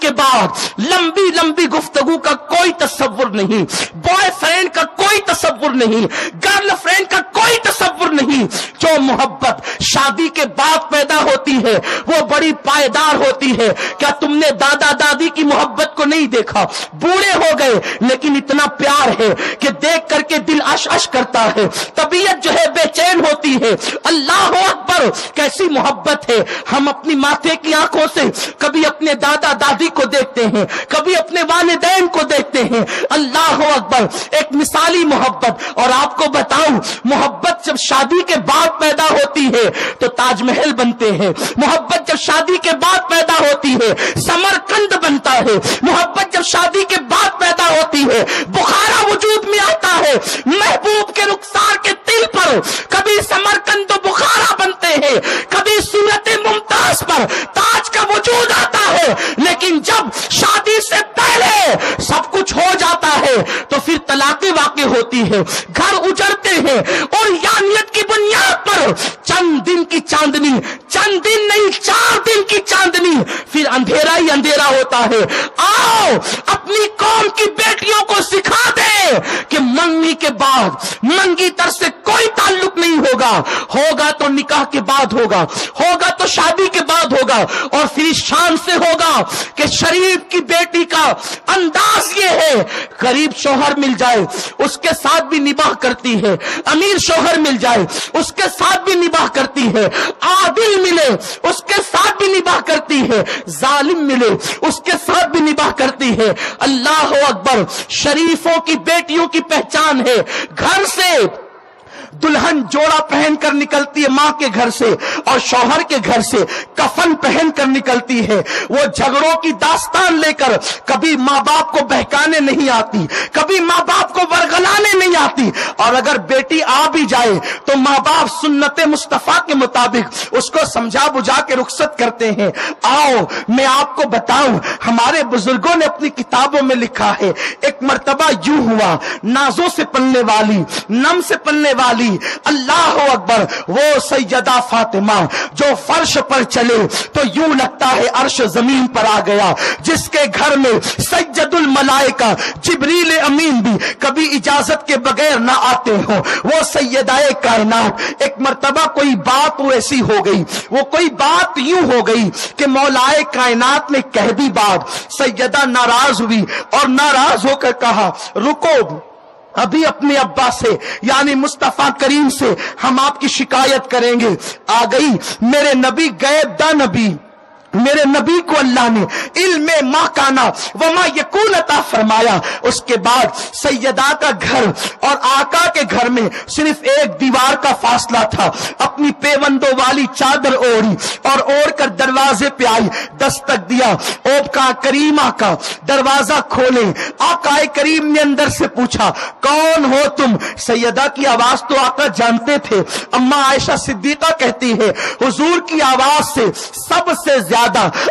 کے بعد لمبی لمبی گفتگو کا کوئی تصور نہیں، بوائے فرینڈ کا کوئی تصور نہیں، گرل فرینڈ کا کوئی تصور نہیں۔ جو محبت شادی کے بعد پیدا ہوتی ہے وہ بڑی پائیدار ہوتی ہے۔ کیا تم نے دادا دادی کی محبت کو نہیں دیکھا؟ بوڑھے ہو گئے لیکن اتنا پیار ہے کہ دیکھ کر کے دل اش اش کرتا ہے، طبیعت جو ہے بے چین ہوتی ہے۔ اللہ اکبر، کیسی محبت ہے۔ ہم اپنی ماتھے کی آنکھوں سے کبھی اپنے دادا دادی کو دیکھتے ہیں، کبھی اپنے والدین کو دیکھتے ہیں۔ اللہ اکبر، ایک مثالی محبت۔ اور آپ کو بتاؤں، محبت جب شادی کے بعد پیدا ہوتی ہے تو تاج محل بنتے ہیں، محبت جب شادی کے بعد پیدا ہوتی ہے سمرقند بنتا ہے، محبت جب شادی کے بعد پیدا ہوتی ہے بخارا وجود میں آتا ہے، محبوب کے رخسار کے تل پر کبھی سمرقند و بخارا بنتے ہیں، کبھی صورت ممتاز پر تاج کا وجود آتا ہے۔ لیکن جب شادی سے پہلے سب کچھ ہو جاتا ہے تو پھر طلاقیں واقع ہوتی ہے، گھر اجڑتے ہیں، اور یانیت کی بنیاد پر چند دن کی چاندنی، چند دن نہیں 4 دن کی چاندنی، پھر اندھیرا ہی اندھیرا ہوتا ہے۔ آؤ اپنی قوم کی بیٹیوں کو سکھا دے کہ منگنی کے بعد منگی تر سے کوئی تعلق نہیں ہوگا، ہوگا تو نکاح کے بعد ہوگا، ہوگا تو شادی کے بعد ہوگا، اور پھر شان سے ہوگا کہ شریف کی بیٹی کا انداز یہ ہے، غریب شوہر مل جائے اس کے ساتھ بھی نباہ کرتی ہے، امیر شوہر مل جائے اس کے ساتھ بھی نباہ کرتی ہے، عادل ملے اس کے ساتھ بھی نباہ کرتی ہے، ظالم ملے اس کے ساتھ بھی نباہ کرتی ہے۔ اللہ اکبر، شریفوں کی بیٹیوں کی پہچان ہے، گھر سے دلہن جوڑا پہن کر نکلتی ہے ماں کے گھر سے، اور شوہر کے گھر سے کفن پہن کر نکلتی ہے۔ وہ جھگڑوں کی داستان لے کر کبھی ماں باپ کو بہکانے نہیں آتی، کبھی ماں باپ کو ورغلانے نہیں آتی، اور اگر بیٹی آ بھی جائے تو ماں باپ سنت مصطفیٰ کے مطابق اس کو سمجھا بجھا کے رخصت کرتے ہیں۔ آؤ میں آپ کو بتاؤں، ہمارے بزرگوں نے اپنی کتابوں میں لکھا ہے، ایک مرتبہ یوں ہوا، نازوں سے پلنے والی، نم سے پلنے والی، اللہ اکبر، وہ سیدہ فاطمہ جو فرش پر چلے تو یوں لگتا ہے عرش زمین پر آ گیا، جس کے گھر میں سید الملائکہ جبریل امین بھی کبھی اجازت کے بغیر نہ آتے ہوں، وہ سیدہ کائنات۔ ایک مرتبہ کوئی بات ایسی ہو گئی، وہ کوئی بات یوں ہو گئی کہ مولائے کائنات نے کہہ دی بات، سیدہ ناراض ہوئی اور ناراض ہو کر کہا رکو، ابھی اپنے ابا سے یعنی مصطفیٰ کریم سے ہم آپ کی شکایت کریں گے۔ آ گئی، میرے نبی غیب دا نبی، میرے نبی کو اللہ نے علم ما کانا وما یکون عطا فرمایا۔ اس کے بعد سیدہ کا گھر اور آقا کے گھر میں صرف ایک دیوار کا فاصلہ تھا، اپنی پیوندوں والی چادر اوڑھی اور اوڑھ کر دروازے پہ آئی، دستک دیا، اوپ کا کریمہ کا دروازہ کھولے۔ آقا کریم نے اندر سے پوچھا کون ہو تم؟ سیدہ کی آواز تو آقا جانتے تھے، اما عائشہ صدیقہ کہتی ہے حضور کی آواز سے سب سے زیادہ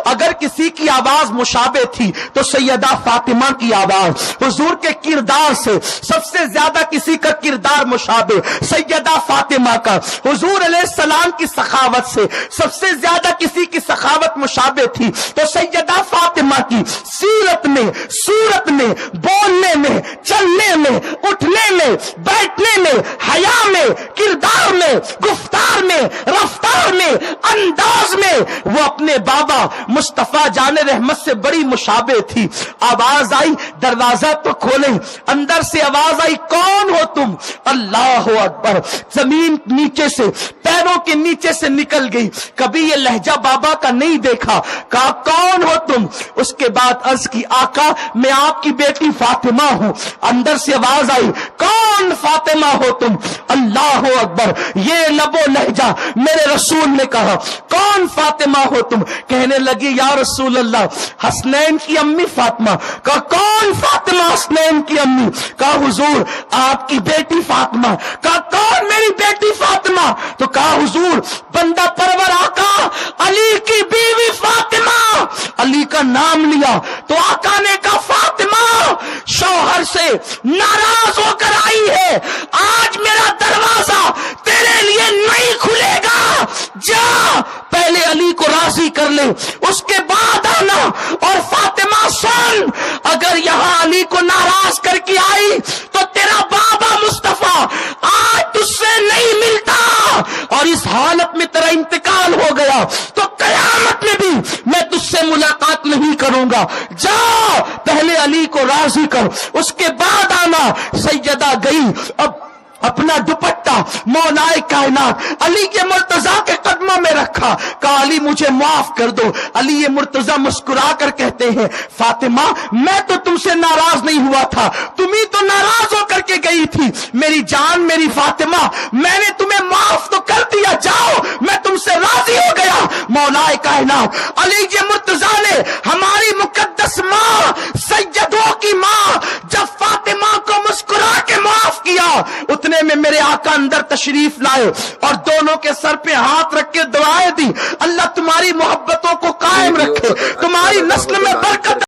اگر کسی کی آواز مشابہ تھی تو سیدہ فاطمہ کی آواز، حضور کے کردار سے سب سے زیادہ کسی کا کردار مشابہ سیدہ فاطمہ کا، حضور علیہ السلام کی سخاوت سے سب سے زیادہ کسی کی سخاوت مشابہ تھی تو سیدہ فاطمہ کی سیرت میں، صورت میں، بولنے میں، چلنے میں، اٹھنے میں، بیٹھنے میں، حیا میں، کردار میں، گفتار میں، رفتار میں، انداز میں وہ اپنے بابا مصطفیٰ جان رحمت سے بڑی مشابہ تھی۔ آواز آئی، دروازہ تو کھولیں، اندر سے آواز آئی کون ہو تم؟ اللہ اکبر، زمین نیچے سے، پیروں کے نیچے سے نکل گئی، کبھی یہ لہجہ بابا کا نہیں دیکھا، کہا کون ہو تم؟ اس کے بعد عرض کی آقا میں آپ کی بیٹی فاطمہ ہوں۔ اندر سے آواز آئی کون فاطمہ ہو تم؟ اللہ اکبر، یہ لب و لہجہ میرے رسول نے کہا کون فاطمہ ہو تم؟ کہنے لگی یا رسول اللہ حسنین کی امی فاطمہ۔ کہا کون فاطمہ حسنین کی امی؟ کہا حضور آپ کی بیٹی فاطمہ۔ کہا کون میری بیٹی فاطمہ؟ تو کہا حضور بندہ پرور آقا علی کی بیوی فاطمہ۔ علی کا نام لیا تو آقا نے کہا فاطمہ شوہر سے ناراض ہو کر آئی ہے، آج میرا دروازہ تیرے لیے نہیں کھلے گا، جا پہلے علی کو راضی کر لے، اس کے بعد آنا۔ اور فاطمہ سن، اگر یہاں علی کو ناراض کر کے آئی تو تیرا بابا مصطفیٰ آج تجھ سے نہیں ملتا، اور اس حالت میں تیرا انتقال ہو گیا تو قیامت میں بھی میں تجھ سے ملاقات نہیں کروں گا، جا پہلے علی کو راضی کر، اس کے بعد آنا۔ سیدہ گئی، اب اپنا دوپٹہ مولائے کائنات علی کے مرتضیٰ کے قدموں میں رکھا، کہا علی مجھے معاف کر دو۔ علی یہ مرتضیٰ مسکرا کر کہتے ہیں فاطمہ میں تو تم سے ناراض نہیں ہوا تھا، تم ہی تو ناراض ہو کر کے گئی تھی، میری جان میری فاطمہ میں نے تمہیں معاف تو کر دیا، جاؤ میں تم سے راضی ہو گیا۔ مولائے کائنات علی یہ مرتضیٰ نے ہماری مقدس ماں سیدوں کی ماں جب فاطمہ کو مسکرا کے معاف کیا، اتنے میں میرے آقا اندر تشریف لائے اور دونوں کے سر پہ ہاتھ رکھ کے دعائیں دی، اللہ تمہاری محبتوں کو قائم رکھے، تمہاری نسل میں برکت